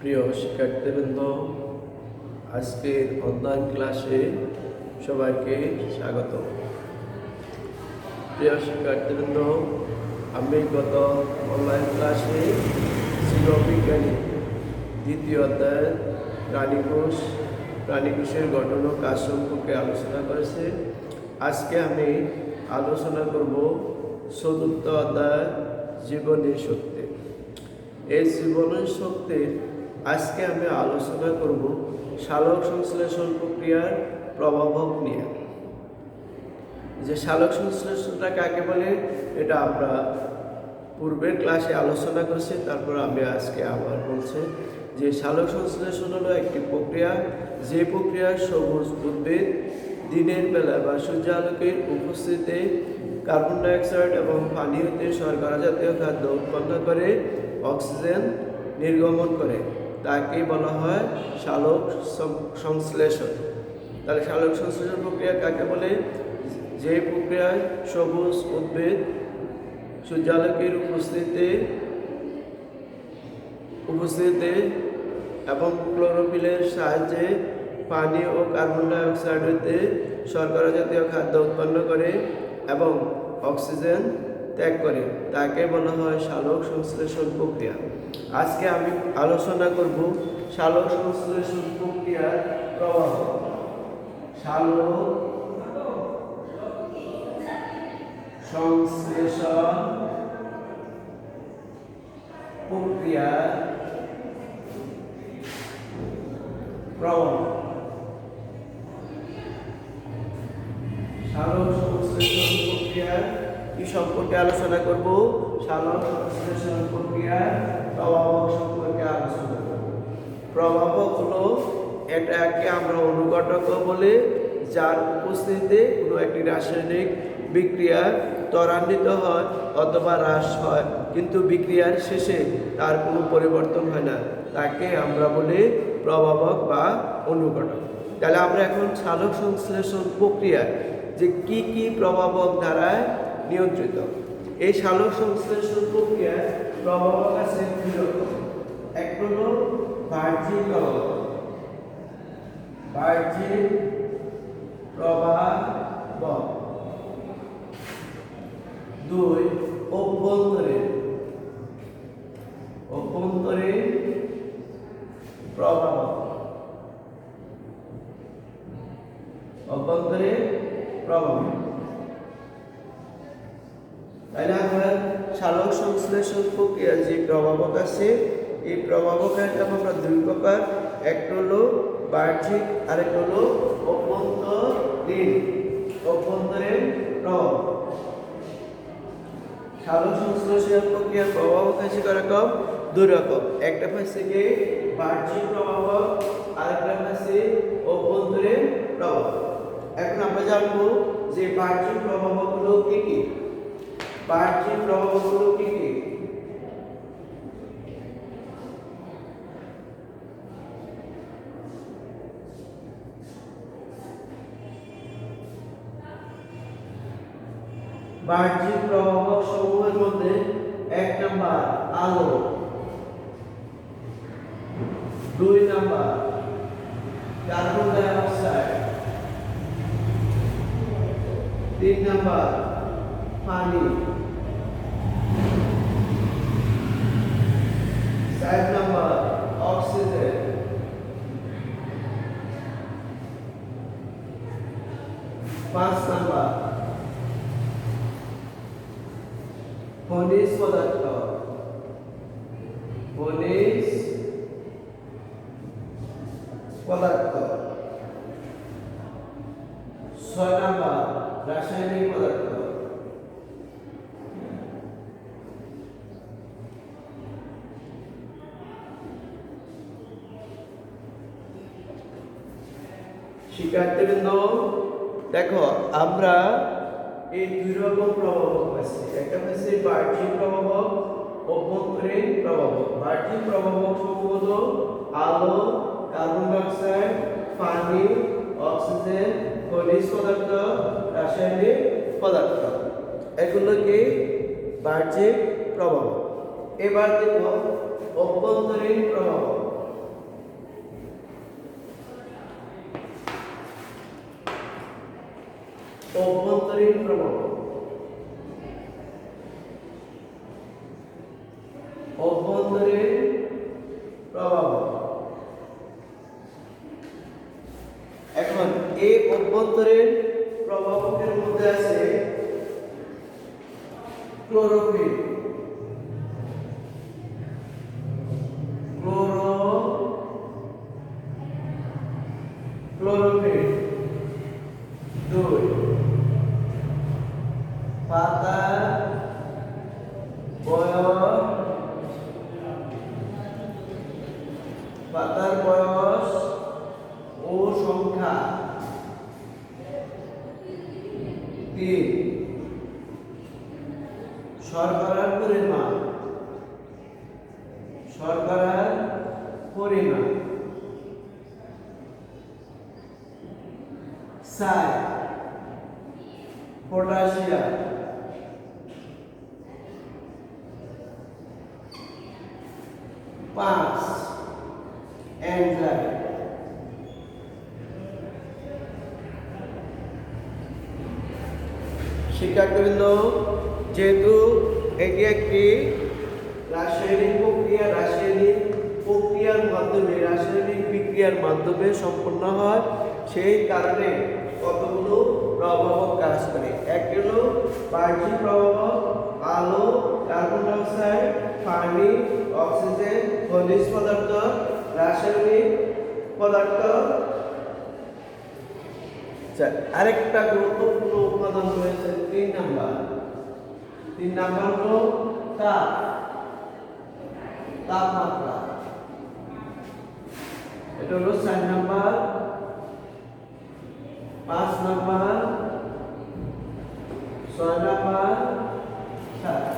প্রিয় শিক্ষার্থীবৃন্দ, আজকের অনলাইন ক্লাসে সবাইকে স্বাগত। প্রিয় শিক্ষার্থীবৃন্দ, আমি গত অনলাইন ক্লাসে জীববিজ্ঞানী দ্বিতীয় অধ্যায় প্রাণীকোষের গঠন ও কাজ সম্পর্কে আলোচনা করেছি। আজকে আমি আলোচনা করব চতুর্থ অধ্যায় জীবনী শক্তি। এই জীবনী শক্তির আজকে আমি আলোচনা করব সালোক সংশ্লেষণ প্রক্রিয়ার প্রভাবক নিয়ে। যে সালোক সংশ্লেষণটা কাকে বলে এটা আমরা পূর্বের ক্লাসে আলোচনা করেছি, তারপর আমি আজকে আবার বলছি যে সালোক সংশ্লেষণ হলো একটি প্রক্রিয়া, যে প্রক্রিয়ার সবুজ উদ্ভিদ দিনের বেলা বা সূর্যালোকের উপস্থিতিতে কার্বন ডাইঅক্সাইড এবং পানি হতে শর্করা জাতীয় খাদ্য উৎপন্ন করে অক্সিজেন নির্গমন করে, তাকে বলা হয় সালোক সংশ্লেষণ। তাহলে সালোক সংশ্লেষণ প্রক্রিয়া কাকে বলে? যে প্রক্রিয়ায় সবুজ উদ্ভিদ সূর্যালোকের উপস্থিতিতে এবং ক্লোরোফিলের সাহায্যে পানি ও কার্বন ডাইঅক্সাইড হতে শর্করা জাতীয় খাদ্য উৎপন্ন করে এবং অক্সিজেন ত্যাগ করে, তাকে বলা হয় সালোক সংশ্লেষণ প্রক্রিয়া। আজকে আমি আলোচনা করব সালোক সংশ্লেষণ প্রক্রিয়ার প্রভাব। সালোক সংশ্লেষণ প্রক্রিয়ার প্রভাব। সালোক সংশ্লেষণ প্রক্রিয়ার কি সম্পর্কে আলোচনা করব? সালোক সংশ্লেষণ প্রক্রিয়ার প্রভাবক সম্পর্কে আলোচনা করব। প্রভাবক হলো এটাকে আমরা অনুঘটক বলে, যার উপস্থিতিতে কোনো একটি রাসায়নিক বিক্রিয়া ত্বরান্বিত হয় অথবা হ্রাস হয়, কিন্তু বিক্রিয়ার শেষে তার কোনো পরিবর্তন হয় না, তাকে আমরা বলি প্রভাবক বা অনুঘটক। তাহলে আমরা এখন সালোক সংশ্লেষণ প্রক্রিয়া যে কি প্রভাবক দ্বারায় নিয়ন্ত্রিত। এই সালোক সংশ্লেষণ প্রক্রিয়ার প্রভাবক আছে দুই রকম। এক হলো বাহ্যিক প্রভাবক, দুই অভ্যন্তরীণ প্রভাবক। তাহলে আমরা সালোক সংশ্লেষণ প্রক্রিয়ার যে প্রভাবক আছে, এই প্রভাবকের আমরা দুই প্রকার, একটা হলো বাহ্যিক আর একটা হলো অভ্যন্তরীণ প্রভাবক। সালোক সংশ্লেষণ প্রক্রিয়ার প্রভাবক আছে কয়রকম? দুই রকম। একটা হচ্ছে কি বাহ্যিক প্রভাবক, আরেকটা হচ্ছে অভ্যন্তরীণ প্রভাবক। এখন আমরা জানবো যে বাহ্যিক প্রভাবকগুলো কি কি। বাহ্যিক প্রভাবকগুলো কি কি? বাহ্যিক প্রভাবক সমূহের মধ্যে এক নাম্বার আলো, দুই নাম্বার কার্বন ডাইঅক্সাইড, তিন নাম্বার পানি, চার নাম্বার অক্সিজেন, পাঁচ নাম্বার খনিজ পদার্থ, ছয় নাম্বার রাসায়নিক পদার্থ, শিক্ষার্থীবৃন্দ দেখো, আমরা এই দুই রকম প্রভাবক আছে। একটা হচ্ছে বাহ্যিক প্রভাবক, অভ্যন্তরীণ প্রভাবক। বাহ্যিক প্রভাবক সম্ভবত আলো, কার্বন ডাইঅক্সাইড, পানি, অক্সিজেন, খনিজ পদার্থ, রাসায়নিক পদার্থ, এগুলো কি বাহ্যিক প্রভাবক। এবার দেখো অভ্যন্তরীণ প্রভাবক। অভ্যন্তরীণ প্রভাব, অভ্যন্তরীণ প্রভাব। এখন এই অভ্যন্তরীণ প্রভাবকের মধ্যে আছে ক্লোরোফিল, ক্লোরোফিল। 2 পাতার বয়স ও সংখ্যা। 3 শর্করার পরিমাণ, শর্করার পরিমাণ। 4 পটাশিয়াম। 5 এনজাইম। শিক্ষার্থীবৃন্দ, যেহেতু এটি একটি রাসায়নিক বিক্রিয়ার মাধ্যমে সম্পন্ন হয়, সেই কারণে কতগুলো প্রভাবক কাজ করে। একটি হলো বাহ্যিক প্রভাবক, আলো, কার্বন ডাই অক্সাইড, পানি, অক্সিজেন, খনিজ পদার্থ, রাসায়নিক পদার্থ। আরেকটা গুরুত্বপূর্ণ উপাদান রয়েছে 3 নাম্বার। 3 নাম্বার হলো তাপমাত্রা। এটা হলো 4 নাম্বার। 5 number, 6 number, 7।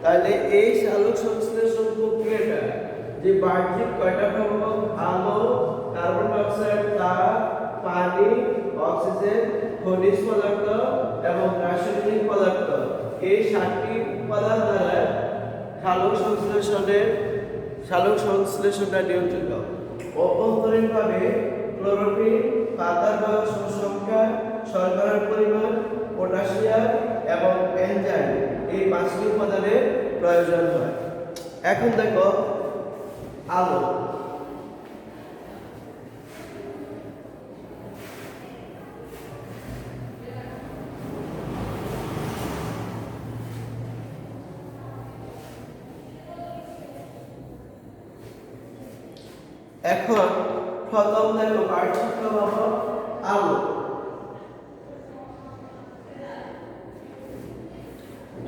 তাহলে এই সালোক সংশ্লেষণ প্রক্রিয়াটা যে বাহ্যিক কয়টা প্রভাবক, আলো, কার্বন ডাই অক্সাইড, তাপ, পানি, অক্সিজেন, খনিজ পদার্থ এবং রাসায়নিক পদার্থ, এই 7টি উপাদান দ্বারা সালোক সংশ্লেষণটা নিয়ন্ত্রিত। অভ্যন্তরীণভাবে ক্লোরোফিল, পাতার বয়স ও সংখ্যা, শর্করার পরিমাণ, পটাশিয়াম এবং এনজাইম, এই 5টি উপাদানের প্রয়োজন হয়। এখন দেখো আলো। এখন প্রথম দেখো বাহ্যিক প্রভাবক আলো।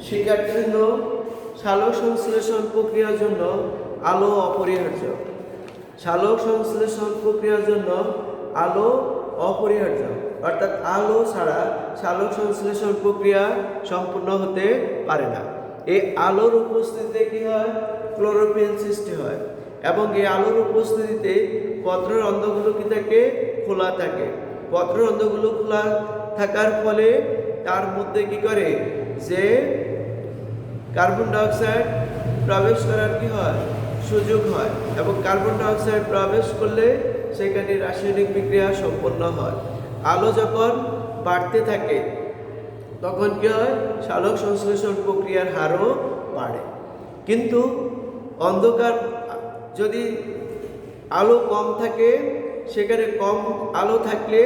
শিক্ষার্থীবৃন্দ, সালোক সংশ্লেষণ প্রক্রিয়ার জন্য আলো অপরিহার্য। সালোক সংশ্লেষণ প্রক্রিয়ার জন্য আলো অপরিহার্য, অর্থাৎ আলো ছাড়া সালোক সংশ্লেষণ প্রক্রিয়া সম্পূর্ণ হতে পারে না। এই আলোর উপস্থিতিতে কি হয়? ক্লোরোফিল সৃষ্টি হয় এবং এই আলোর উপস্থিতিতে পত্ররন্ধ্রগুলো কি থাকে? খোলা থাকে। পত্ররন্ধ্রগুলো খোলা থাকার ফলে তার মধ্যে কি করে? যে কার্বন ডাই অক্সাইড প্রবেশ করার কি হয়? সুযোগ হয় এবং কার্বন ডাই অক্সাইড প্রবেশ করলে সেখানে রাসায়নিক বিক্রিয়া সম্পন্ন হয়। আলো যখন বাড়তে থাকে তখন কি হয়? সালোক সংশ্লেষণ প্রক্রিয়ার হারও বাড়ে। কিন্তু অন্ধকার যদি আলো কম থাকে, সেখানে কম আলো থাকলে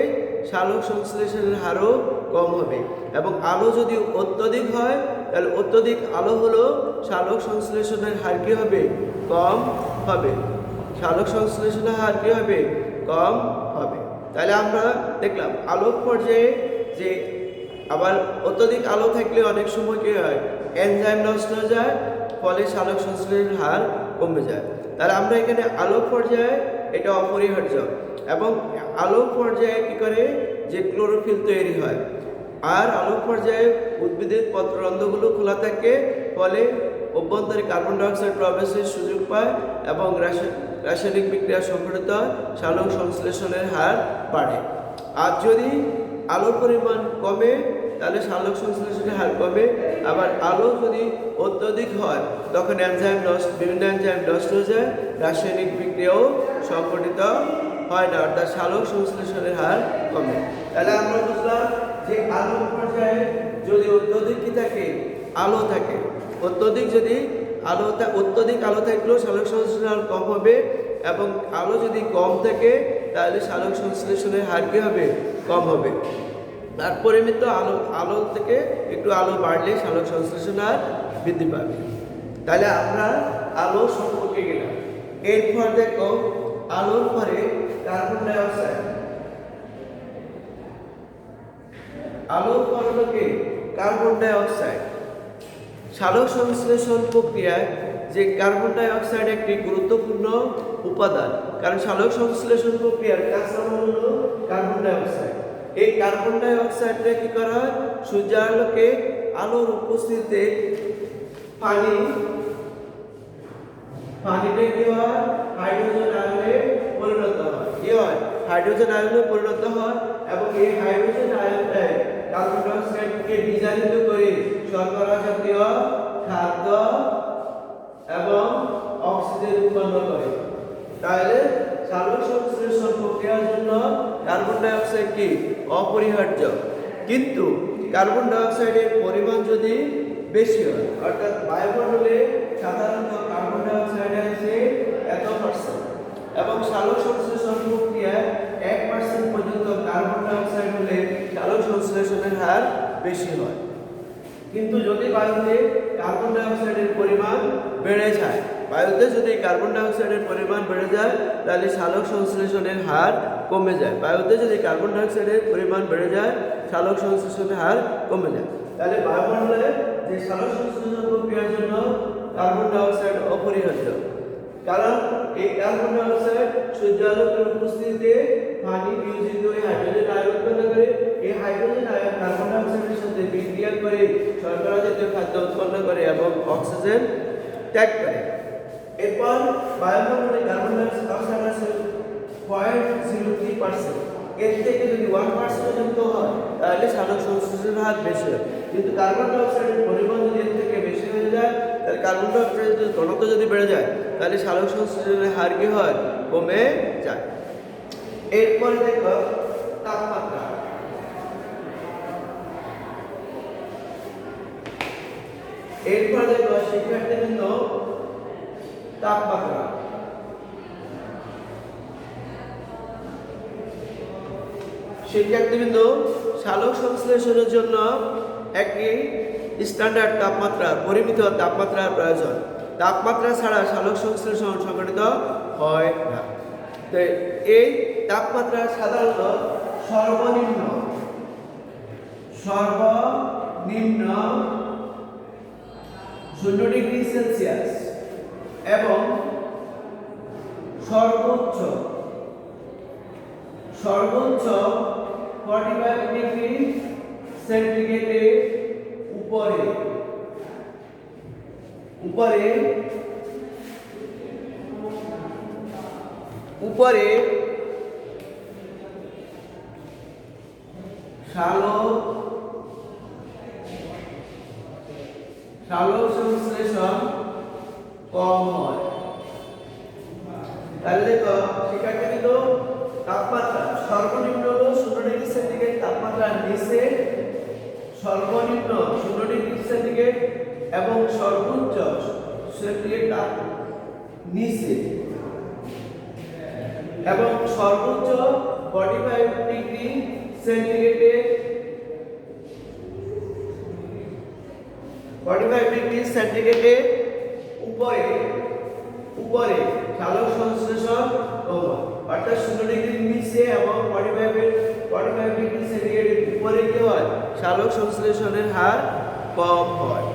সালোক সংশ্লেষণের হারও কম হবে এবং আলো যদি অত্যধিক হয় তাহলে অত্যধিক আলো হলো সালোক সংশ্লেষণের হার কি হবে? কম হবে। সালোক সংশ্লেষণের হার কি হবে? কম হবে। তাহলে আমরা দেখলাম আলোক পর্যায়ে যে আবার অত্যধিক আলো থাকলে অনেক সময় কি হয়? এনজাইম নষ্ট হয়ে যায়, ফলে সালোক সংশ্লেষণের হার কমে যায়। তাহলে আমরা এখানে আলোক পর্যায়ে এটা অপরিহার্য এবং আলোক পর্যায়ে কি করে? যে ক্লোরোফিল তৈরি হয়। আর আলোক পর্যায়ে উদ্ভিদের পত্ররন্ধ্রগুলো খোলা থাকে, ফলে অভ্যন্তরে কার্বন ডাই অক্সাইড প্রবেশের সুযোগ পায় এবং রাসায়নিক বিক্রিয়া সংঘটিত হয়, সালোক সংশ্লেষণের হার বাড়ে। আর যদি আলোর পরিমাণ কমে তাহলে সালোক সংশ্লেষণের হার কমে। আবার আলো যদি অত্যধিক হয় তখন বিভিন্ন এনজাইম নষ্ট হয়ে যায়, রাসায়নিক বিক্রিয়াও সংঘটিত হয় না, অর্থাৎ সালোক সংশ্লেষণের হার কমে। তাহলে আমরা বুঝলাম যে আলোর পর্যায়ে যদি অত্যধিক কি থাকে, আলো থাকে, অত্যধিক আলো থাকলেও সালোক সংশ্লেষণ হার কম হবে, এবং আলো যদি কম থাকে তাহলে সালোক সংশ্লেষণের হার কি হবে, কম হবে। আর পরিমিত আলো থেকে একটু আলো বাড়লে সালোক সংশ্লেষণ হার বৃদ্ধি পাবে। তাহলে আমরা আলো সম্পর্কে গেলাম। এরপর দেখো আলোর পরে কার্বন ডাই অক্সাইড। আলোর পর হলো কার্বন ডাই অক্সাইড। সালোক সংশ্লেষণ প্রক্রিয়ায় যে কার্বন ডাই অক্সাইড একটি গুরুত্বপূর্ণ উপাদান, কারণ সালোক সংশ্লেষণ প্রক্রিয়ার কাঁচামাল হলো কার্বন ডাই অক্সাইড। এই কার্বন ডাই অক্সাইডটা কি করা হয়, সূর্যালোকে আলোর উপস্থিতিতে পানিতে কি হয়, হাইড্রোজেন আয়নে পরিণত হয়, এবং এই হাইড্রোজেন আয়নটাই কার্বন ডাই অক্সাইডকে বিজারিত করে শর্করা জাতীয় খাদ্য এবং অক্সিজেন উৎপন্ন করে। তাহলে সালোক সংশ্লেষণ প্রক্রিয়ার জন্য কার্বন ডাই অক্সাইড কি অপরিহার্য, কিন্তু কার্বন ডাই অক্সাইডের পরিমাণ যদি বেশি হয়, অর্থাৎ বায়ুমণ্ডলে সাধারণত কার্বন ডাই অক্সাইড আছে এত পার্সেন্ট, এবং সালোক সংশ্লেষণ প্রক্রিয়ায় 1% পর্যন্ত কার্বন ডাই অক্সাইড হলে সালোক সংশ্লেষণের হার বেশি হয়। কিন্তু যদি বায়ুতে কার্বন ডাই অক্সাইডের পরিমাণ বেড়ে যায়, তাহলে সালোক সংশ্লেষণের হার কমে যায়। তাহলে বায়ুমণ্ডলে যে সালোক সংশ্লেষণ প্রক্রিয়ার জন্য কার্বন ডাই অক্সাইড অপরিহার্য, কারণ এই কার্বন ডাই অক্সাইড সূর্যালোকের উপস্থিতিতে পানি বিয়োজিত হয়ে হাইড্রোজেন আয়ন উৎপন্ন করে। এই হাইড্রোজেন আয়ন কার্বন ডাই অক্সাইডের সাথে বিক্রিয়া করে শর্করা জাতীয় খাদ্য উৎপন্ন করে এবং অক্সিজেন ত্যাগ করে। এরপর বায়ুমণ্ডলে কার্বন ডাই অক্সাইড আছে 0.03%। এর থেকে যদি 1% পর্যন্ত হয় তাহলে সালোক সংশ্লেষণের হার বেশি হয়। কিন্তু কার্বন ডাই অক্সাইডের পরিমাণ যদি এর থেকে বেশি হয়ে যায়, তাহলে কার্বন ডাই অক্সাইডের ঘনত্ব যদি বেড়ে যায়, তাহলে সালোক সংশ্লেষণের হার কি হয়, কমে যায়। এরপর দেখো তাপমাত্রা। শিক্ষার্থীবৃন্দ তাপমাত্রা। সালোক সংশ্লেষণের জন্য একটি স্ট্যান্ডার্ড তাপমাত্রা, পরিমিত তাপমাত্রার প্রয়োজন। তাপমাত্রা ছাড়া সালোক সংশ্লেষণ সংঘটিত হয় না। তো এই তাপমাত্রা সাধারণত সর্বনিম্ন 0 ডিগ্রি সেলসিয়াস এবং সর্বোচ্চ 45 ডিগ্রি সেন্টিগ্রেডের উপরে সালোক সংশ্লেষণ কম হয়। তাহলে দেখো শিক্ষার্থীবৃন্দ, তাপমাত্রা সর্বনিম্ন 0 ডিগ্রি সেন্টিগ্রেড, তাপমাত্রার নিচে সর্বনিম্ন 0 ডিগ্রি সেন্টিগ্রেড এবং সর্বোচ্চ সেন্টিগ্রেড নিচে এবং সর্বোচ্চ 45 ডিগ্রি সেন্টিগ্রেডের উপরে সালোক সংশ্লেষণ কম হয়। অর্থাৎ 0 ডিগ্রির নিচে এবং 45 ডিগ্রি সেন্টিগ্রেডের উপরে কি হয়, সালোক সংশ্লেষণের হার কম হয়।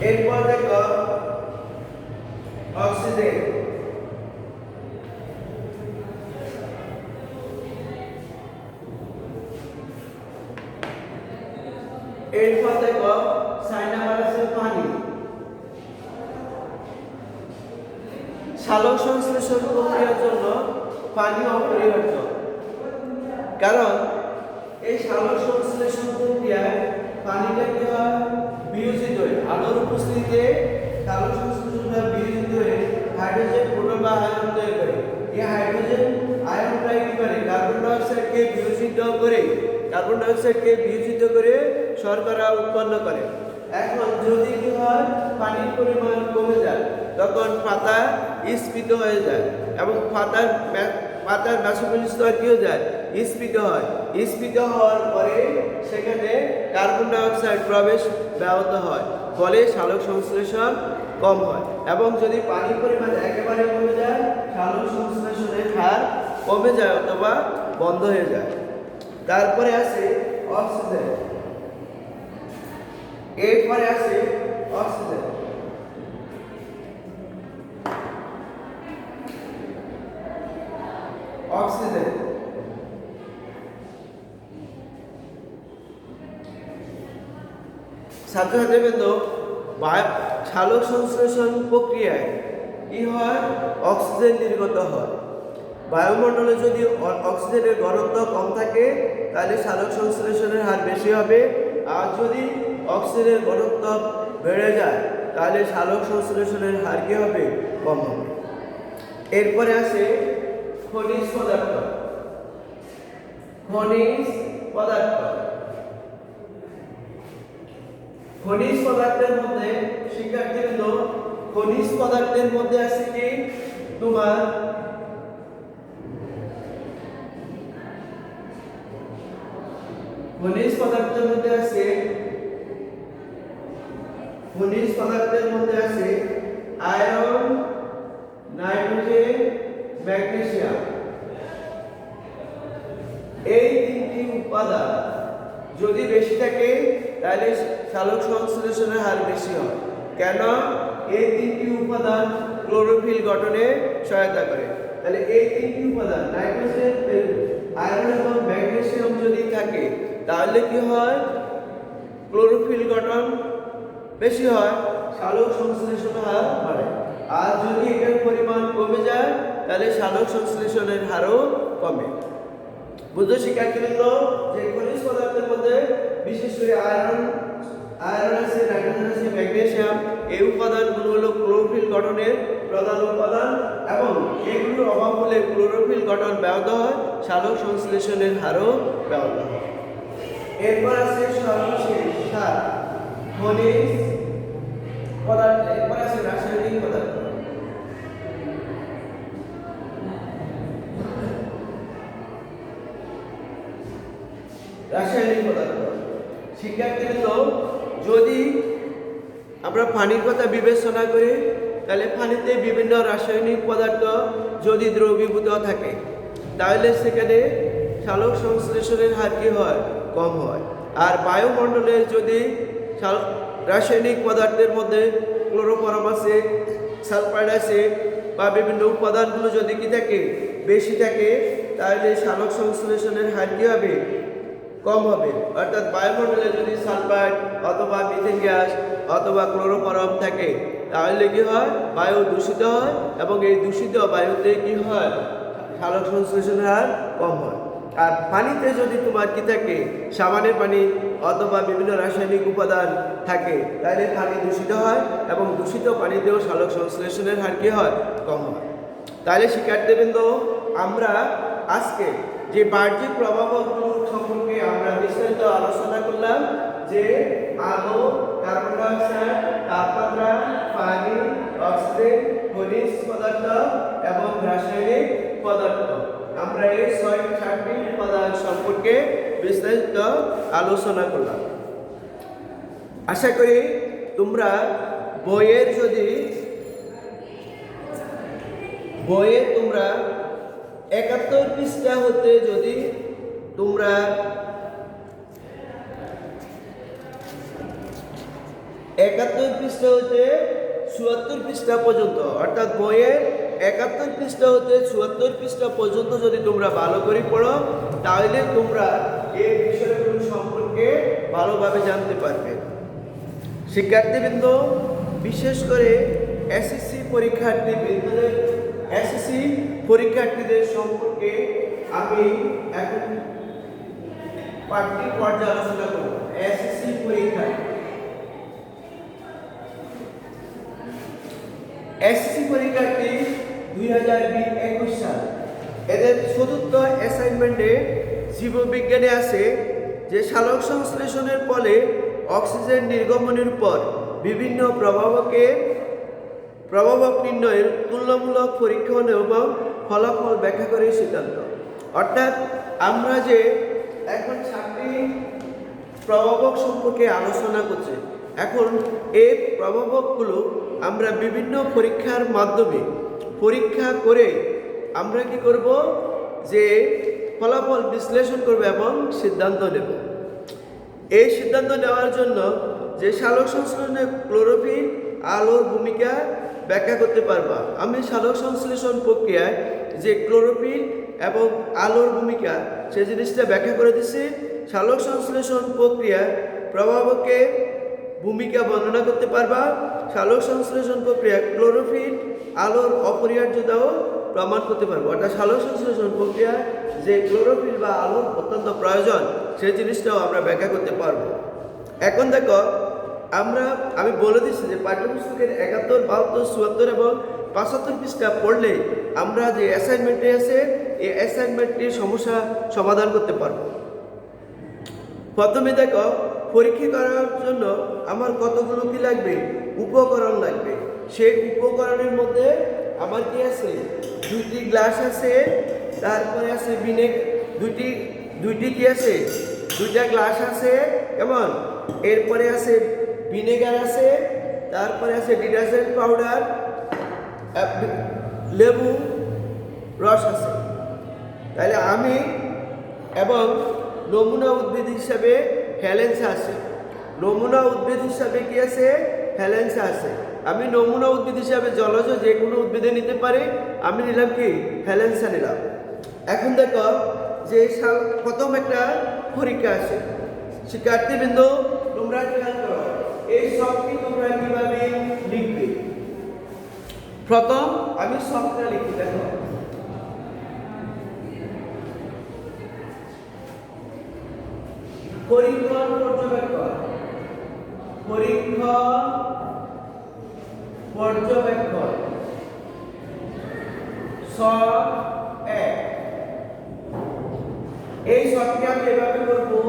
এরপর দেখো অক্সিজেন। এরপর দেখো 4 নাম্বার আছে পানি। সালোক সংশ্লেষণ প্রক্রিয়ার জন্য পানি অপরিহার্য, কারণ এই সালোক সংশ্লেষণ প্রক্রিয়ায় পানিটা কি হয়, বিয়োজিত হয়ে আলোর উপস্থিতিতে সালোক সংশ্লেষণটা বিয়োজিত হয়ে হাইড্রোজেন প্রোটন বা আয়ন তৈরি করে। এই হাইড্রোজেন আয়নটা কি করে, কার্বন ডাই অক্সাইডকে বিয়োজিত করে কার্বন ডাইঅক্সাইডকে বিয়োজিত করে শর্করা উৎপন্ন করে। এখন যদি কি হয়, পানির পরিমাণ কমে যায়, তখন পাতা স্ফীত হয়ে যায় এবং পাতার মেসোফিল স্তর কি হয়ে যায়, স্ফীত হয়। স্ফীত হওয়ার পরে সেখানে কার্বন ডাইঅক্সাইড প্রবেশ ব্যাহত হয়, ফলে সালোক সংশ্লেষণ কম হয়। এবং যদি পানির পরিমাণ একেবারে কমে যায়, সালোক সংশ্লেষণের হার কমে যায় অথবা বন্ধ হয়ে যায়। তারপরে আছে অক্সিজেন, এরপরে আছে অক্সিজেন। অক্সিজেন ছাত্রছাত্রীবৃন্দ, সালোক সংশ্লেষণ প্রক্রিয়ায় কি হয়, অক্সিজেন নির্গত হয়। বায়ুমণ্ডলে যদি অক্সিজেনের ঘনত্ব কম থাকে তাহলে সালোক সংশ্লেষণের হার বেশি হবে, আর যদি অক্সিজেনের ঘনত্ব বেড়ে যায় তাহলে সালোক সংশ্লেষণের হার কি হবে, কম হবে। এরপরে আসে খনিজ পদার্থ। খনিজ পদার্থ, খনিজ পদার্থের মধ্যে শিক্ষার্থীবৃন্দ, খনিজ পদার্থের মধ্যে আছে কি তোমার খনিজ পদার্থের মধ্যে আছে আয়রন, নাইট্রোজেন, ম্যাগনেসিয়াম। এই তিনটি উপাদান যদি বেশি থাকে তাহলে সালোক সংশ্লেষণের হার বেশি হয়। কেন? এই তিনটি উপাদান ক্লোরোফিল গঠনে সহায়তা করে। তাহলে এই তিনটি উপাদান নাইট্রোজেন, আয়রন এবং ম্যাগনেসিয়াম যদি থাকে তাহলে কি হয়, ক্লোরোফিল গঠন বেশি হয়, সালোক সংশ্লেষণ হার বাড়ে। আর যদি এটার পরিমাণ কমে যায় তাহলে সালোক সংশ্লেষণের হারও কমে। বুঝো শিক্ষার্থীবৃন্দ, যে খনিজ পদার্থের মধ্যে বিশেষ করে আয়রন আছে, নাইট্রোজেন আছে, ম্যাগনেসিয়াম, এই উপাদানগুলো হলো ক্লোরোফিল গঠনের প্রধান উপাদান এবং এগুলোর অভাব হলে ক্লোরোফিল গঠন ব্যাহত হয়, সালোক সংশ্লেষণের হারও ব্যাহত হয়। এরপর আছে সর্বশেষ সার, খনিজ পদার্থ। এরপর আছে রাসায়নিক পদার্থ। রাসায়নিক পদার্থ শিক্ষার্থীবৃন্দ, যদি আমরা পানির কথা বিবেচনা করি তাহলে পানিতে বিভিন্ন রাসায়নিক পদার্থ যদি দ্রবীভূত থাকে তাহলে সেখানে সালোক সংশ্লেষণের হার কি হয়, কম হয়। আর বায়ুমণ্ডলে যদি রাসায়নিক পদার্থের মধ্যে ক্লোরোফর্ম আছে, সালফাইড আছে বা বিভিন্ন উপাদানগুলো যদি কি থাকে, বেশি থাকে, তাহলে সালোক সংশ্লেষণের হার কি হবে, কম হবে। অর্থাৎ বায়ুমণ্ডলে যদি সালফাইড অথবা মিথেন গ্যাস অথবা ক্লোরোফর্ম থাকে তাহলে কি হয়, বায়ু দূষিত হয় এবং এই দূষিত বায়ুতে কি হয়, সালোক সংশ্লেষণের হার কম হয়। আর পানিতে যদি তোমার কি থাকে, সাবানের পানি অথবা বিভিন্ন রাসায়নিক উপাদান থাকে তাহলে পানি দূষিত হয় এবং দূষিত পানিতেও সালোক সংশ্লেষণের হার কি হয়, কম হয়। তাহলে শিক্ষার্থীবৃন্দ, আমরা আজকে যে বাহ্যিক প্রভাবগুলো সম্পর্কে আমরা বিস্তারিত আলোচনা করলাম, যে আলো, কার্বন ডাইঅক্সাইড, তাপমাত্রা, পানি, অক্সিজেন, খনিজ পদার্থ এবং রাসায়নিক পদার্থ, আমরা এই ৬-৭টি উপাদান সম্পর্কে বিস্তারিত আলোচনা করলাম। আশা করি তোমরা বইয়ে তোমরা ৭১ পৃষ্ঠা হতে যদি তোমরা ৭১ পৃষ্ঠা হতে ৭৪ পৃষ্ঠা পর্যন্ত, অর্থাৎ বইয়ের ৭১ পৃষ্ঠা হতে ৭৪ পৃষ্ঠা পর্যন্ত যদি তোমরা ভালো করে পড়ো তাহলে তোমরা এই বিষয়গুলো সম্পর্কে ভালোভাবে জানতে পারবে। শিক্ষার্থীবৃন্দ, বিশেষ করে এসএসসি পরীক্ষার্থীদের সম্পর্কে আমি এখন পাঠ্য পর্যালোচনা করব। এসএসসি পরীক্ষার্থী 2021 সাল, এদের চতুর্থ অ্যাসাইনমেন্টে জীববিজ্ঞানে আছে যে সালোক সংশ্লেষণের ফলে অক্সিজেন নির্গমনের পর বিভিন্ন প্রভাবক নির্ণয়ের তুলনামূলক পরীক্ষণ এবং ফলাফল ব্যাখ্যা করে সিদ্ধান্ত। অর্থাৎ আমরা যে এখন 7টি প্রভাবক সম্পর্কে আলোচনা করছি, এখন এই প্রভাবকগুলো আমরা বিভিন্ন পরীক্ষার মাধ্যমে পরীক্ষা করে আমরা কি করব, যে ফলাফল বিশ্লেষণ করব এবং সিদ্ধান্ত নেব। এই সিদ্ধান্ত নেওয়ার জন্য যে সালোক সংশ্লেষণে ক্লোরোফিল আলোর ভূমিকা ব্যাখ্যা করতে পারবা। আমি সালোক সংশ্লেষণ প্রক্রিয়ায় যে ক্লোরোফিল এবং আলোর ভূমিকা সেই জিনিসটা ব্যাখ্যা করে দিচ্ছি। সালোক সংশ্লেষণ প্রক্রিয়ায় প্রভাবকের ভূমিকা বর্ণনা করতে পারবা। সালোক সংশ্লেষণ প্রক্রিয়ায় ক্লোরোফিল আলোর অপরিহার্যতাও প্রমাণ করতে পারবো। অর্থাৎ সালোক সংশ্লেষণ প্রক্রিয়ায় যে ক্লোরোফিল বা আলোর অত্যন্ত প্রয়োজন সেই জিনিসটাও আমরা ব্যাখ্যা করতে পারবো। এখন দেখো, আমি বলে দিচ্ছি যে পাঠ্যপুস্তকের 71, 72, 74 এবং 75 পৃষ্ঠা পড়লে আমরা যে অ্যাসাইনমেন্টে আছে এই অ্যাসাইনমেন্টটির সমস্যা সমাধান করতে পারবো। প্রথমে দেখো, পরীক্ষা করার জন্য আমার কতগুলো কি লাগবে, উপকরণ লাগবে। সেই উপকরণের মধ্যে আমার কি আছে, 2টি গ্লাস আছে, তারপরে আছে দুইটি কি আছে, 2টা গ্লাস আছে, কেমন, এরপরে আছে ভিনেগার আছে, তারপরে আছে ডিটারজেন্ট পাউডার, লেবু রস আছে। তাহলে আমি এবং নমুনা উদ্ভিদ হিসাবে হেলেন্সা আছে। নমুনা উদ্ভিদ হিসাবে কি আছে, হেলেন্সা আছে। আমি নমুনা উদ্ভিদ হিসাবে জলজ যে কোনো উদ্ভিদে নিতে পারি, আমি নিলাম কি, হেলেন্সা নিলাম। এখন দেখো যে প্রথম একটা পরীক্ষা আছে। শিক্ষার্থীবৃন্দ, তোমরা খেয়াল করো, এই সবটি তোমরা কিভাবে লিখবে। প্রথম আমি সবটা লিখি। দেখো, পরীক্ষণ পর্যবেক্ষণ সব এক। এই সবটি আমি এভাবে করবো,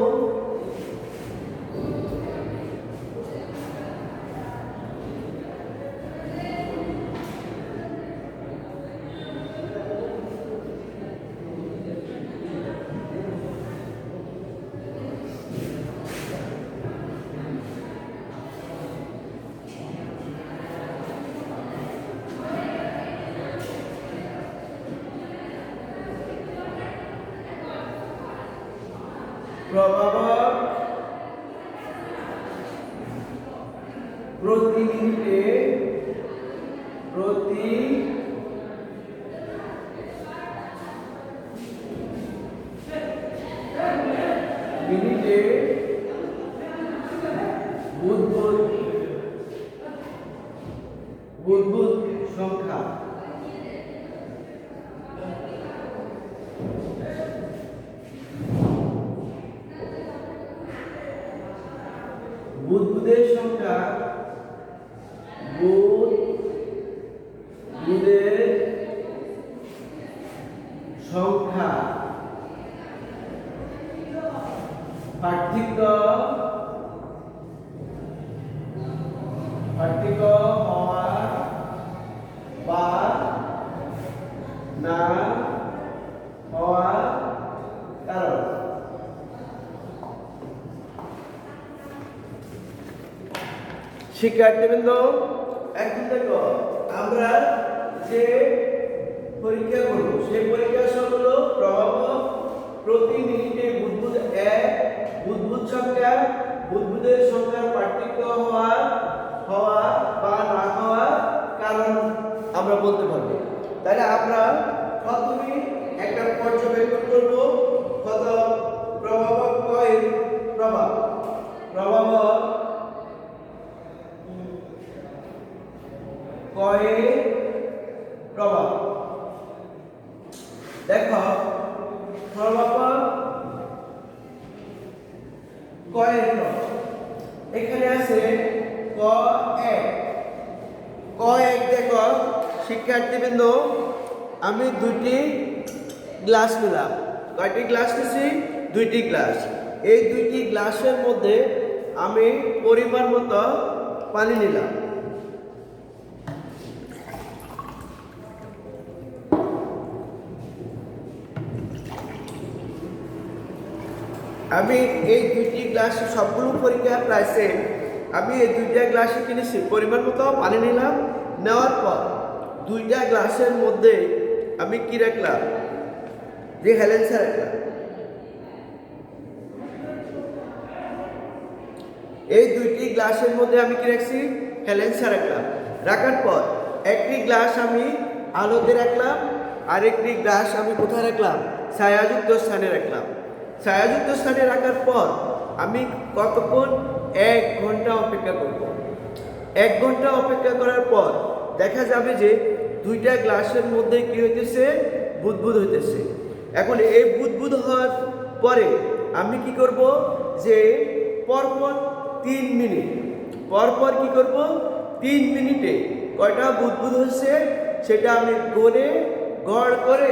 প্রভাবক প্রতি মিনিটে বুদবুদ সংখ্যা। বুদবুদের সংখ্যা, বুদবুদের সংখ্যা, পার্থক্য হওয়া বা না হওয়া কারণ। শিক্ষার্থীবৃন্দ, এখন দেখো, আমরা যে পরীক্ষা করব সেই পরীক্ষা সব হলো প্রভাবক প্রতি মিনিটে বুদবুদ 1, বুদবুদ সংখ্যা, বুদবুদের সংখ্যার পার্থক্য হওয়া বা না হওয়া কারণ আমরা বলতে পারবো। তাহলে আমরা প্রথমে একটা পর্যবেক্ষণ করব। কত প্রভাবক কয়ের প্রভাবক কয়ের প্রভাব। দেখো, প্রভাবক কয়ের প্রভাব এখানে আছে ক এক। দেখো শিক্ষার্থীবৃন্দ, আমি 2টি গ্লাস নিলাম। কয়টি গ্লাস নিছি? 2টি গ্লাস। এই দুইটি গ্লাসের মধ্যে আমি পরিমাণ মতো পানি নিলাম। আমি এই দুইটি গ্লাস সবগুলো পরীক্ষা প্রায় সেম। আমি এই দুইটা গ্লাসে কিনেছি, পরিমাণ মতো পানি নিলাম। নেওয়ার পর দুইটা গ্লাসের মধ্যে আমি কি রাখলাম, যে হেলেন্সা রাখলাম। এই দুইটি গ্লাসের মধ্যে আমি কি রাখছি, হেলেন্সা রাখলাম। রাখার পর একটি গ্লাস আমি আলোতে রাখলাম, আরেকটি গ্লাস আমি কোথায় রাখলাম, ছায়াযুক্ত স্থানে রাখলাম। ছায়াযুক্ত স্থানে রাখার পর আমি কতক্ষণ, 1 ঘন্টা অপেক্ষা করব। 1 ঘন্টা অপেক্ষা করার পর দেখা যাবে যে দুইটা গ্লাসের মধ্যে কি হইতেছে, বুদবুদ হইতেছে। এখন এই বুদবুদ হওয়ার পরে আমি কি করব, যে পরপর 3 মিনিট পরপর কি করব, 3 মিনিটে কয়টা বুদবুদ হচ্ছে সেটা আমি গড় করে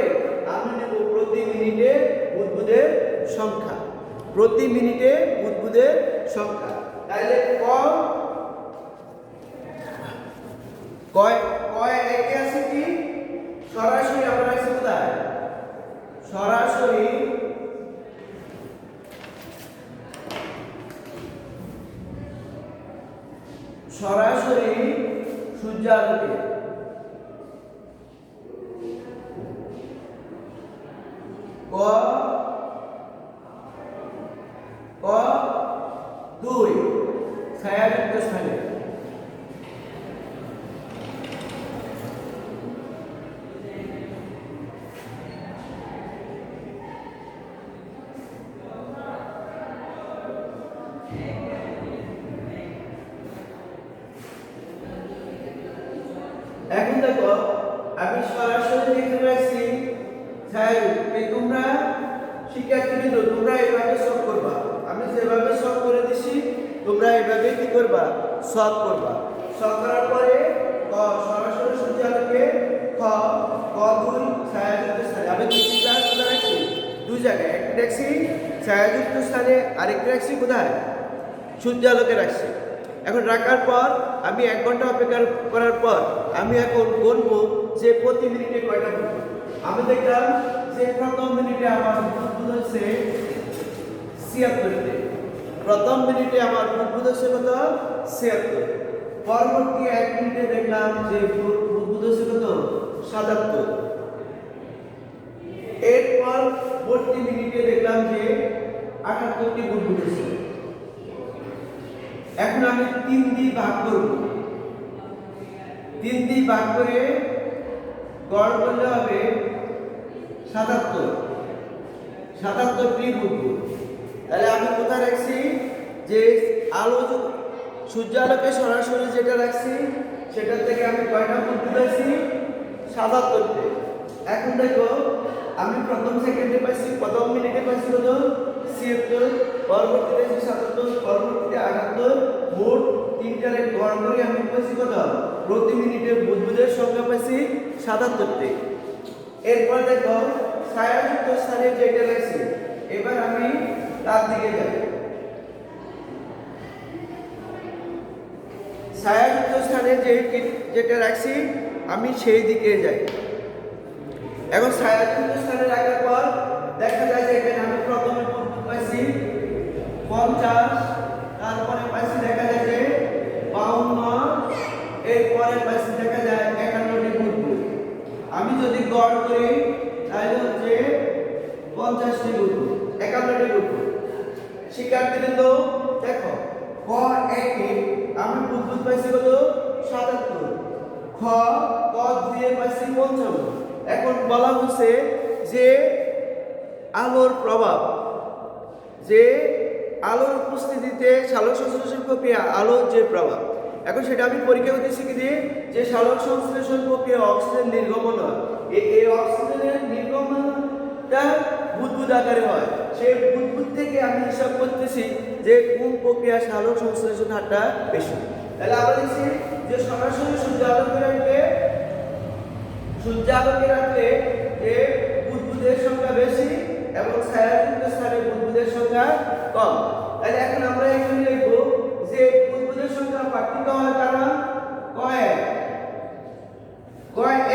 আমি নেব প্রতি মিনিটে বুদবুদের সংখ্যা। প্রতি মিনিটে বুদবুদের সংখ্যা। তাহলে কয় একে আছে কি, সরাসরি আমরা আছে কোথায়, সরাসরি সূর্যালোকে। ক 2 ছায়াযুক্ত স্থানে। এখন দেখো আমি সরাসরি লিখে রাখছি ছায়াযুক্ত। তোমরা শিক্ষার্থীবৃন্দ তোমরা এইভাবে সলভ করবা, আমি যেভাবে সলভ করে দিছি তোমরা এইভাবে কি করবা, সলভ করবা। সলভ করার পরে সরাসরি সূর্যালোকে, খ 2 ছায়াযুক্ত স্থানে। আমি দুটি ক্লাস কোথায় রাখছি, 2 জায়গায়। একটা রাখছি ছায়াযুক্ত স্থানে, আরেকটা রাখছি কোথায়, সূর্যালোকে রাখছি। এখন রাখার পর আমি 1 ঘন্টা অপেক্ষা করার পর আমি এখন বলবো যে প্রতি মিনিটে কয়টা বুদবুদ। আমি দেখলাম যে প্রথম মিনিটে আমার বুদবুদ হচ্ছে 76। প্রথম মিনিটে আমার বুদবুদ হচ্ছে কত, 76। পরবর্তী 1 মিনিটে দেখলাম যে বুদবুদ হচ্ছে কত, 77। এরপর পরবর্তী মিনিটে দেখলাম যে 78টি বুদবুদ হচ্ছে। এখন আমি 3 দিয়ে ভাগ করব। 3 দিয়ে ভাগ করে গড় করলে হবে 77টি বুদবুদ। তাহলে আমি কোথায় রাখছি, যে আলো সূর্যালোকে সরাসরি যেটা রাখছি সেটার থেকে আমি কয়টা বুদবুদ রাখছি, 77টি। এখন দেখো আমি প্রথম সেকেন্ডে পাইছি, প্রথম মিনিটে পাইছি কত, 76, পরবর্তীতে 77, পরবর্তীতে 78, মোট 3টারে গড় করে আমি পাইছি কত, প্রতি মিনিটে বুদবুদের সংখ্যা পাইছি 77টি। এরপর দেখো ছায়াযুক্ত স্থানে যেটা রাখছি, এবার আমি তার দিকে যাব। ছায়াযুক্ত স্থানে যেটা রাখছি আমি সেই দিকে যাই। এখন ছায়াযুক্ত স্থানে রাখার পর দেখা যায় যে এখানে আমি প্রথমে বুদবুদ পাইছি 50, তারপরে পাইছি দেখা যায় যে 52, এরপরে পাইছি দেখা যায় 51টি বুদবুদ। আমি যদি গড় করি তাহলে হচ্ছে 50টি বুদবুদ, 51টি বুদবুদ। শিক্ষার্থীবৃন্দ দেখো ক 1 এ আমি বুদবুদ পাইছি কত, 77। খ 2 এ পাইছি 55। এখন বলা হচ্ছে যে আলোর প্রভাব, যে আলোর উপস্থিতিতে সালোক সংশ্লেষণ প্রক্রিয়া, আলোর যে প্রভাব। এখন সেটা আমি পরীক্ষা করতে শিখে দিয়ে যে সালোক সংশ্লেষণ প্রক্রিয়া অক্সিজেন নির্গমন হয়, এই অক্সিজেনের নির্গমনটা বুদবুদ আকারে হয়। সেই বুদবুদ থেকে আমি হিসাব করতেছি যে কোন প্রক্রিয়া সালোক সংশ্লেষণ হারটা বেশি। তাহলে আমরা দেখছি যে সরাসরি সূর্যালোকে রাখলে যে বুদবুদের সংখ্যা বেশি এবং ছায়াযুক্ত স্থানে বুদবুদের সংখ্যা কম। তাহলে এখন আমরা এখানে লিখবো যে বুদবুদের সংখ্যা পার্থক্য হওয়ার কারণ কয়েক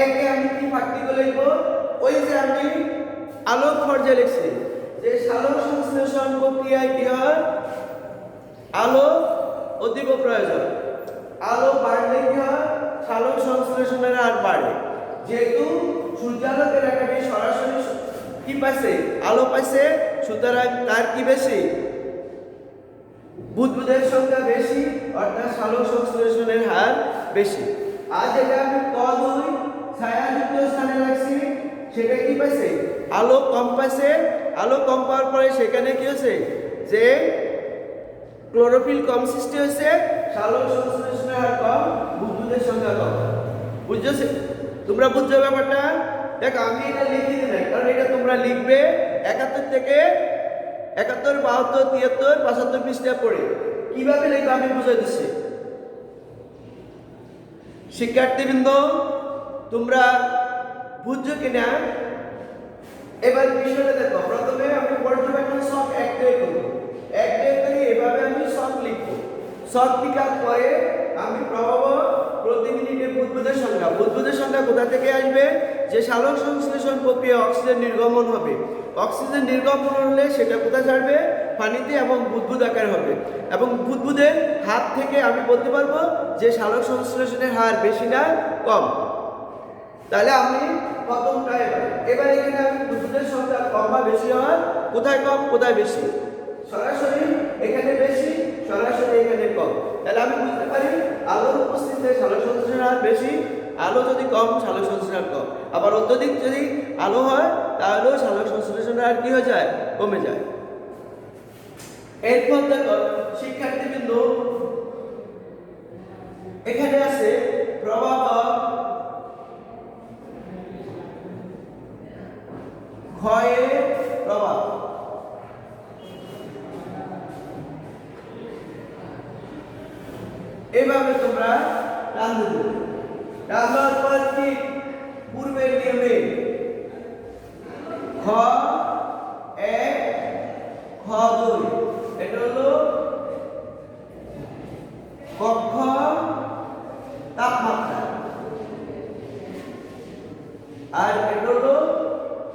একে আমি কি পার্থক্য লিখবো? ওই যে আমি আলোক পর্যায়ে লিখছি যে সালোক সংশ্লেষণ প্রক্রিয়ায় কি হয়, আলো অতীব প্রয়োজন। আলো বাড়লে কি হয়, সালোক সংশ্লেষণের হার বাড়ে। যেহেতু সূর্যালোকের রেখাটি সরাসরি কি পাইছে, আলো পাইছে, সুতরাং তার কি বেশি, বুদবুদের সংখ্যা বেশি, অর্থাৎ সালোক সংশ্লেষণের হার বেশি। আর যেটা আমি ক2 ছায়াযুক্ত স্থানে রাখছি সেটা কি পাইছে, আলো কম পাইছে। আলো কম পাওয়ার পরে সেখানে কি হয়েছে যে ক্লোরোফিল কম সৃষ্টি হয়েছে, সালোক সংশ্লেষণের হার কম, বুদবুদের সংখ্যা কম। বুঝছো? তোমরা বুঝছো ব্যাপারটা? দেখো আমি এটা লিখে দিই, কারণ এটা তোমরা লিখবে 71 থেকে 71, 72, 73, 75 পৃষ্ঠা পড়ে। কিভাবে লিখবে আমি বুঝাই দিচ্ছি। শিক্ষার্থীবৃন্দ তোমরা বুঝছো কিনা? এবার বিষয়টা দেখো। প্রথমে আমি পর্যবেক্ষণ ছক 1 করব। 1 করে এভাবে আমি ছক লিখবো। ছক লেখার পরে আমি প্রভাব প্রতি মিনিটে বুদবুদের সংখ্যা কোথা থেকে আসবে, যে সালোক সংশ্লেষণ প্রক্রিয়া অক্সিজেন নির্গমন হবে। অক্সিজেন নির্গমন হলে সেটা কোথায় ছাড়বে, পানিতে, এবং বুদবুদ আকার হবে। এবং বুদবুদের হাত থেকে আমি বলতে পারবো যে সালোক সংশ্লেষণের হার বেশি না কম। তাহলে আমি প্রথমটা এবার এখানে আমি বুদবুদের সংখ্যা কম বা বেশি হয়, কোথায় কম কোথায় বেশি, সরাসরি এখানে বেশি, সরাসরি এখানে কম। তাহলে আমি বুঝতে পারি আলোর উপস্থিতিতে সালোক সংশ্লেষণের হার বেশি, আলো যদি কম সালোক সংশ্লেষণের হার কম। আবার অত্যধিক যদি আলো হয় তাহলেও সালোক সংশ্লেষণের হার কি হয়ে যায়, কমে যায়। এরপর দেখো শিক্ষার্থীবৃন্দ এখানে আছে প্রবাহ ক্ষয়ের প্রভাব। এভাবে তোমরা টান দেবে। টান দেওয়ার পর ঠিক পূর্বের নিয়মে খ1 খ2, এটা হলো কক্ষ তাপমাত্রা, আর এটা হলো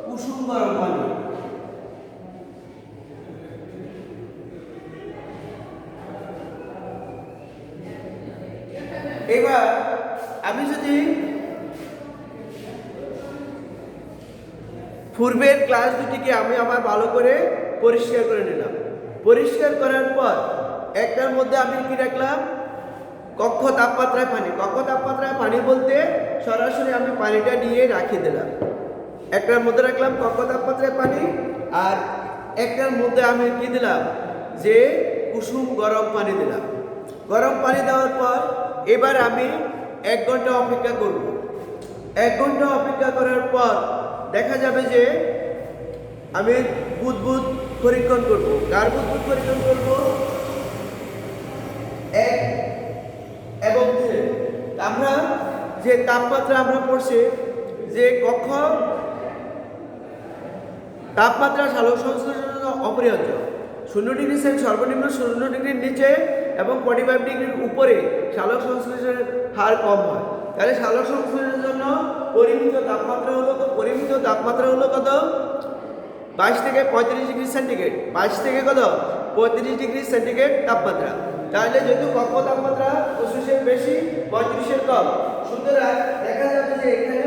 কুসুম গরম পানি। এবার আমি যদি পূর্বের ক্লাস দুটিকে আমি আবার ভালো করে পরিষ্কার করে নিলাম। পরিষ্কার করার পর একটার মধ্যে আমি কি রাখলাম, কক্ষ তাপমাত্রায় পানি। কক্ষ তাপমাত্রায় পানি বলতে সরাসরি আমি পানিটা নিয়ে রাখি দিলাম। একটার মধ্যে রাখলাম কক্ষ তাপমাত্রায় পানি, আর একটার মধ্যে আমি কি দিলাম, যে কুসুম গরম পানি দিলাম। গরম পানি দেওয়ার পর এবার আমি 1 ঘন্টা অপেক্ষা করব। 1 ঘন্টা অপেক্ষা করার পর দেখা যাবে যে আমি বুদবুদ পরীক্ষণ করব। কার বুদবুদ পরীক্ষণ করব, 1 এবং 2। আমরা যে তাপমাত্রা আমরা পড়ছি যে কক্ষ তাপমাত্রা সালোক সংশ্লেষণের জন্য অপরিহার্য। 0 ডিগ্রি সেলসিয়াস সর্বনিম্ন 0 ডিগ্রির নিচে এবং 45 ডিগ্রির উপরে সালোক সংশ্লেষণের হার কম হয়। তাহলে সালোক সংশ্লেষণের জন্য পরিমিত তাপমাত্রা হলো কত, 22 থেকে 35 ডিগ্রি সেন্টিগ্রেড। 22 থেকে কত, 35 ডিগ্রি সেন্টিগ্রেড তাপমাত্রা। তাহলে যেহেতু কক্ষ তাপমাত্রা 25-এর বেশি, 35-এর কম, সুতরাং দেখা যাবে যে এখানে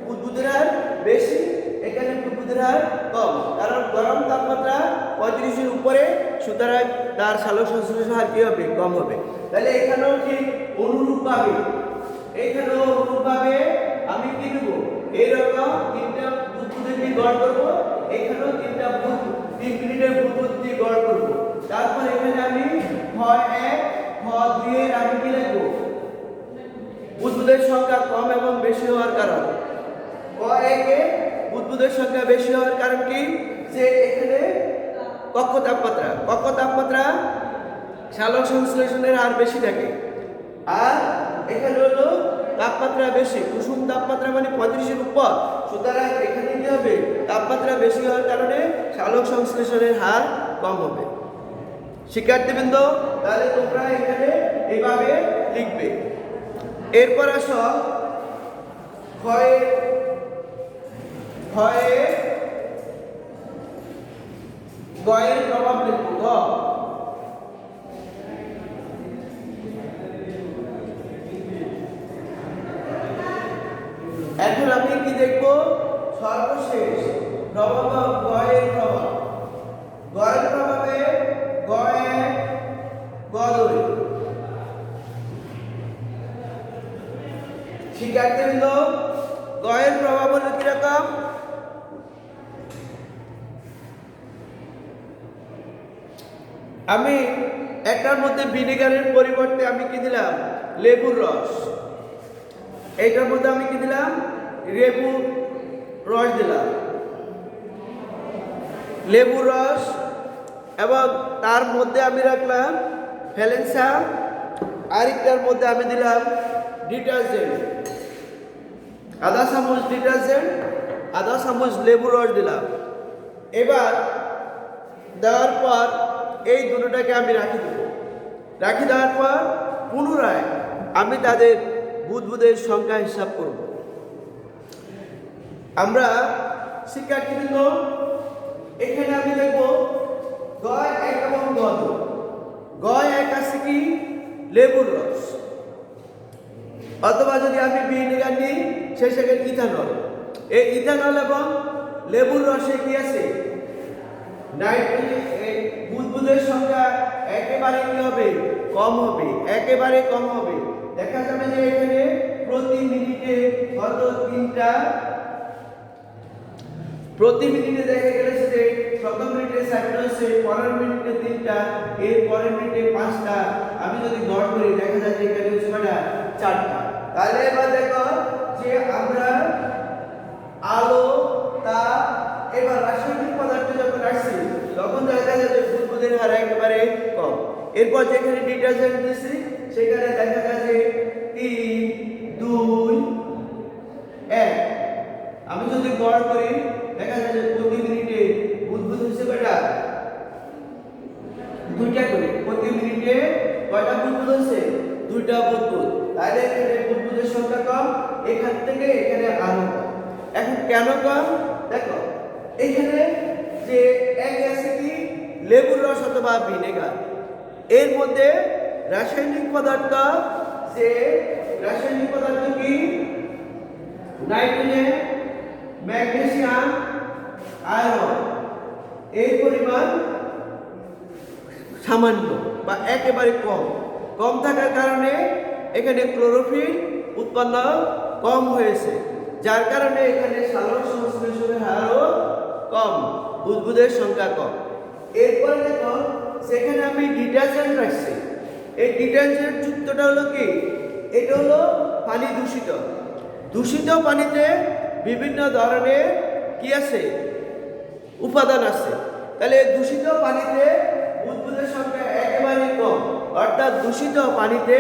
বুদবুদের হার বেশি, এখানে বুদবুদের হার কম। কারণ গরম তাপমাত্রা 35-এর উপরে, সুতরাং তার সালোক সংশ্লেষণ হার কি হবে, কম হবে। তাহলে এখানেও ঠিক অনুরূপভাবে আমি কি দেব, এইরকম 3টা বুদবুদের দিয়ে গড় করবো। এখানেও 3 মিনিটের বুদবুদ দিয়ে গড় করবো। তারপর এখানে আমি খ1 খ2 এর আমি কি লিখবো, বুদবুদের সংখ্যা কম এবং বেশি হওয়ার কারণ। খ1 এ বুদবুদের সংখ্যা বেশি হওয়ার কারণ কি, যে এখানে কক্ষ তাপমাত্রা সালোক সংশ্লেষণের হার বেশি থাকে, আর এখানে হলো তাপমাত্রা বেশি, কুসুম তাপমাত্রা মানে 35-এর উপর। সুতরাং এখানে কি হবে, তাপমাত্রা বেশি হওয়ার কারণে সালোক সংশ্লেষণের হার কম হবে। শিক্ষার্থীবৃন্দ, তাহলে তোমরা এখানে এইভাবে লিখবে। এরপর আসো গয়ের প্রভাব লিখব। এখন আমি কি দেখব? সর্বশেষ প্রভাব, গয়ের প্রভাব। গয়ের প্রভাবে গয়ে গদই। শিক্ষার্থীবৃন্দ, গয়ের প্রভাব হলো কিরকম? আমি একটার মধ্যে ভিনেগারের পরিবর্তে আমি কি দিলাম? লেবুর রস। এইটার মধ্যে আমি কি দিলাম? লেবুর রস দিলাম, লেবুর রস। এবং তার মধ্যে আমি রাখলাম ভ্যালেন্সা। আরেকটার মধ্যে আমি দিলাম ডিটারজেন্ট, আধা চামচ ডিটারজেন্ট, আধা চামচ লেবুর রস দিলাম। এবার দেওয়ার পর এই দুটোটাকে আমি রাখি দেব। রাখি দেওয়ার পর পুনরায় আমি তাদের বুদবুদের সংখ্যা হিসাব করব। আমরা শিক্ষার্থীবৃন্দ, এখানে আমি দেখব গয় এক এবং গদ। গয় এক আছে কি? লেবুর রস, অথবা যদি আমি ভিনেগার নিই সেই সেখানে ইথানল। এই ইথানল এবং লেবুর রসে কি আছে? নাইট্রোজেন। বুদবুদের সংখ্যা একেবারে কি হবে? কম হবে, একেবারে কম হবে। দেখা যাবে যে এখানে প্রতি মিনিটে কত? 3টা। প্রতি মিনিটে দেখা গেছে যে প্রথম মিনিটে 4টা হচ্ছে, পরের মিনিটে 3টা, এর পরের মিনিটে 5টা। আমি যদি গড় করি দেখা যায় যে এখানে 4টা। তাহলে এবার দেখো যে আমরা আলো, তাপ, এবার রাসায়নিক পদার্থ যখন আসছে তখন দেখা যায় যে বুদবুদের হার একেবারে কম। এরপর যেখানে ডিটারজেন্ট দিচ্ছি সেখানে দেখা যায় যে 3, 2, 1। আমি যদি গড় করি দেখা যায় যে প্রতি মিনিটে বুদবুদ হচ্ছে কয়টা? 2টা করে। প্রতি মিনিটে কয়টা বুদবুদ হচ্ছে? 2টা বুদবুদ। তাহলে এখানে বুদবুদের সংখ্যা কম, এখান থেকে এখানে আরো কম। এখন কেন কম? দেখো এখানে যে এক আছে কি? লেবুর রস অথবা ভিনেগার। এর মধ্যে রাসায়নিক পদার্থ, যে রাসায়নিক পদার্থ কি? Nitrogen, magnesium, iron. এই পরিমাণ সামান্য বা একেবারে কম। কম থাকার কারণে এখানে ক্লোরোফিল উৎপন্ন কম হয়েছে, যার কারণে এখানে সালোক সংশ্লেষণের হারও কম, বুদবুদের সংখ্যা কম। এরপরে দেখো সেখানে আমি ডিটারজেন্ট রাখছি। এই ডিটারজেন্ট যুক্তটা হলো কি? এটা হলো পানি দূষিত। দূষিত পানিতে বিভিন্ন ধরনের কি আছে? উপাদান আছে। তাহলে দূষিত পানিতে বুদবুদের সংখ্যা একেবারে কম, অর্থাৎ দূষিত পানিতে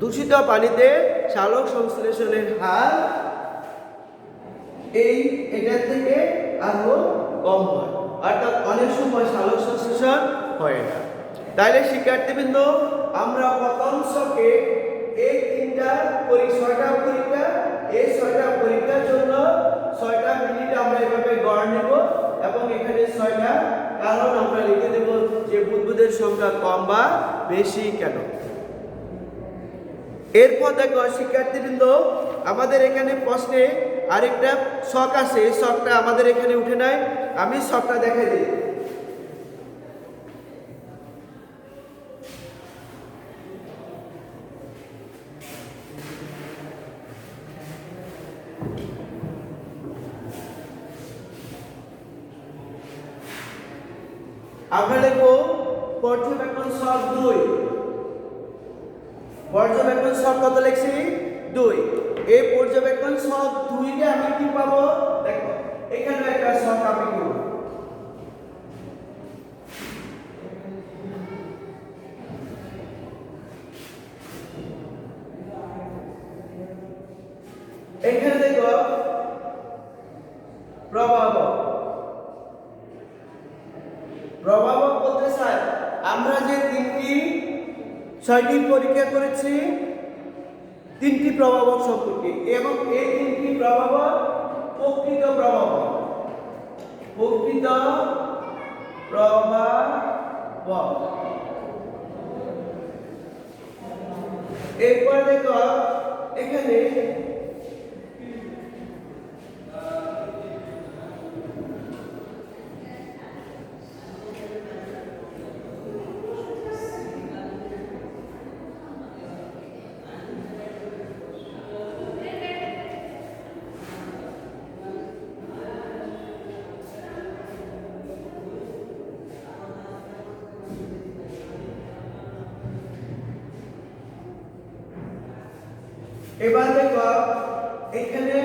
দূষিত পানিতে সালোক সংশ্লেষণের হার এটার থেকে আরো কম হয়, অর্থাৎ অনেক সময় সালোক সংশ্লেষণ হয় না। তাইলে শিক্ষার্থীবৃন্দ, আমরা প্রথম শকে এই 6টা পরীক্ষা, এই 6টা পরীক্ষার জন্য 6টা মিনিট আমরা এভাবে গড় নেব এবং এখানে 6টা কারণ আমরা লিখে দেব যে বুদবুদের সংখ্যা কম বা বেশি কেন। এরপর দেখো শিক্ষার্থীবৃন্দ, আমাদের এখানে প্রশ্নে আরেকটা ছক আছে। এই ছকটা আমাদের এখানে উঠে নাই, আমি ছকটা দেখাই দিই। আমরা লিখব পর্যবেক্ষণ ছক 2। পর্যবেক্ষণ ছক কত লিখছি? 2। এই পর্যবেক্ষণ ছক 2-কে আমি কি পাবো? দেখো এখানে একটা ছক আমি করব। এখানে দেখো প্রভাবক 6টি পরীক্ষা করেছি 3টি প্রভাবক সম্পর্কে, এবং এই 3টি প্রভাবক প্রকৃত প্রভাবক। এরপর দেখো এখানে এবার দেখো এখানে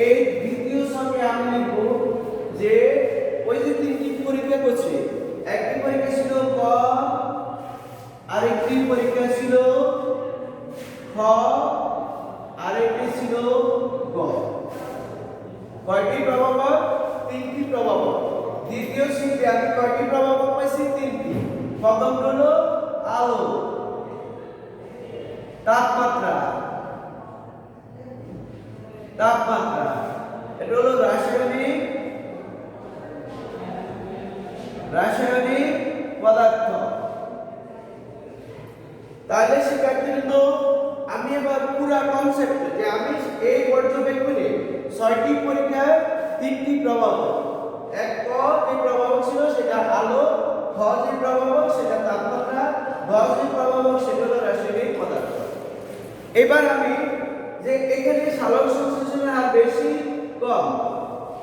এই দ্বিতীয় সঙ্গে আমি লিখব যে ওই যে 3টি পরীক্ষা করছি, একটি পরীক্ষা ছিল ক, আরেকটি পরীক্ষা ছিল খ, আরেকটি ছিল গ। কয়টি প্রভাবক? 3টি প্রভাবক। দ্বিতীয় শীটে আমি কয়টি প্রভাবক পাইছি? 3টি। প্রথম হলো আলো, তাপমাত্রা, এটা হলো রাসায়নিক পদার্থ। তাহলে শিক্ষার্থীবৃন্দ, আমি এবার পুরো কনসেপ্ট যে আমি এই পর্যবেক্ষণে 6টি পরীক্ষায় 3টি প্রভাবক, এক ক যে প্রভাবক ছিল সেটা আলো, খ যে প্রভাবক সেটা তাপমাত্রা, গ যে প্রভাবক সেটা হলো রাসায়নিক পদার্থ। এবার আমি যে এখানে সালোক সংশ্লেষণের হার বেশি কম,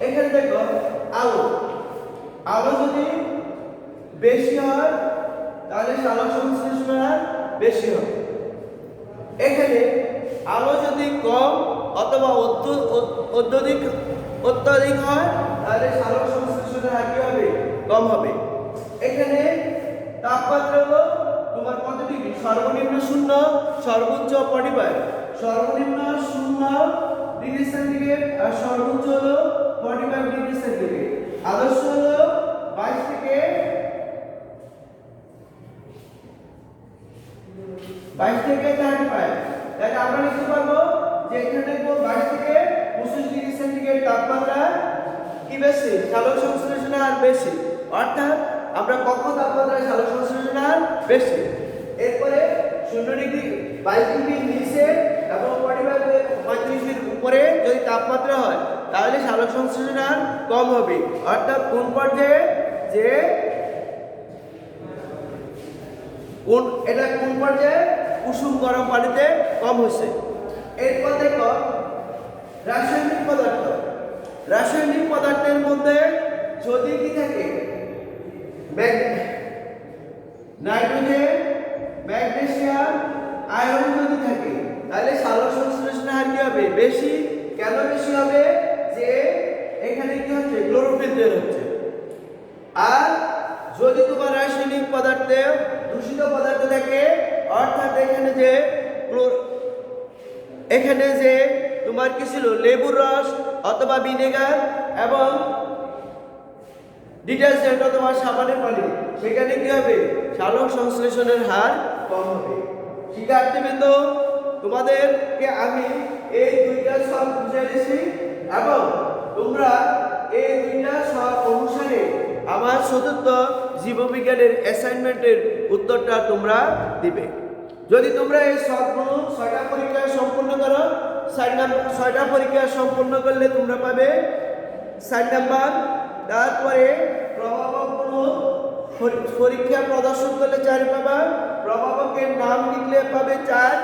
এখানে দেখো আলো যদি বেশি হয় তাহলে সালোক সংশ্লেষণের হার বেশি হবে। এখানে আলো যদি কম অথবা অত্যধিক হয় তাহলে সালোক সংশ্লেষণের হার কি হবে? কম হবে। এখানে তাপমাত্রা হলো তোমার কত ডিগ্রি? সর্বনিম্ন 0, সর্বোচ্চ 45। সর্বনিম্ন 0 ডিগ্রি সেন্টিগ্রেড আর সর্বোচ্চ হলো 45 ডিগ্রি সেন্টিগ্রেড। আদর্শ হলো 22 থেকে 35। তাহলে আমরা লিখতে পারবো যে এখানে দেখো 22 থেকে 25 ডিগ্রি সেন্টিগ্রেড তাপমাত্রা কি বেশি? সালোক সংশ্লেষণের হার বেশি। অর্থাৎ আমরা কখন তাপমাত্রায় সালোক সংশ্লেষণের হার বেশি। এরপরে 0 ডিগ্রি 22 ডিগ্রির নিচে এবং 35 এর উপরে যদি তাপমাত্রা হয় তাহলে সালোক সংশ্লেষণের হার কম হবে। অর্থাৎ কোন পর্যায়ে যে কোন পর্যায়ে? কুসুম গরম পানিতে কম হচ্ছে। এরপর দেখো রাসায়নিক পদার্থের মধ্যে যদি কি থাকে? নাইট্রোজেন, ম্যাগনেসিয়াম, আয়রন যদি থাকে তাহলে সালোক সংশ্লেষণের হার কি হবে? বেশি। কেন বেশি হবে? যে এখানে কি হচ্ছে? ক্লোরোফিল তৈরি হচ্ছে। আর যদি তোমার রাসায়নিক পদার্থে দূষিত পদার্থ থাকে, অর্থাৎ এখানে যে তোমার কি ছিল? লেবুর রস অথবা ভিনেগার এবং ডিটারজেন্ট অথবা সাবানের পানি, সেখানে কি হবে? সালোক সংশ্লেষণের হার কম হবে। শিক্ষার্থীবৃন্দ, তোমাদেরকে আমি এই 2টা সব বুঝিয়ে দিয়েছি এবং তোমরা এই 2টা সব অনুসারে আমার চতুর্থ জীববিজ্ঞানের অ্যাসাইনমেন্টের উত্তরটা তোমরা দিবে। যদি তোমরা এই সবগুলো 6টা পরীক্ষা সম্পূর্ণ করো, 6টা পরীক্ষা সম্পূর্ণ করলে তোমরা পাবে 60 নাম্বার। তারপরে প্রভাবকগুলো পরীক্ষা প্রদর্শন করলে 4 পাবা, প্রভাবকের নাম লিখলে পাবে 4,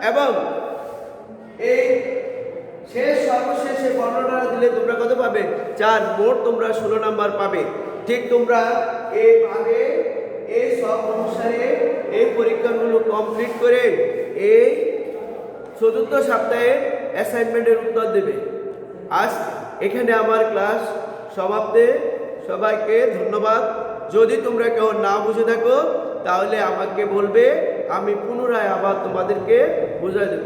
এবং এই সর্বশেষে বর্ণনা দিলে তোমরা কত পাবে? 4। মোট তোমরা 16 নাম্বার পাবে। ঠিক তোমরা এইভাবে এই সব অনুসারে এই পরীক্ষাগুলো কমপ্লিট করে এই চতুর্থ সপ্তাহের অ্যাসাইনমেন্টের উত্তর দেবে। আজ এখানে আমার ক্লাস সমাপ্তে। সবাইকে ধন্যবাদ। যদি তোমরা কেউ না বুঝে থাকো তাহলে আমাকে বলবে, আমি পুনরায় আবার তোমাদেরকে বুঝিয়ে দেব।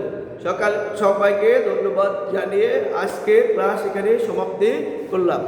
সবাইকে ধন্যবাদ জানিয়ে আজকে ক্লাস এখানে সমাপ্তি করলাম।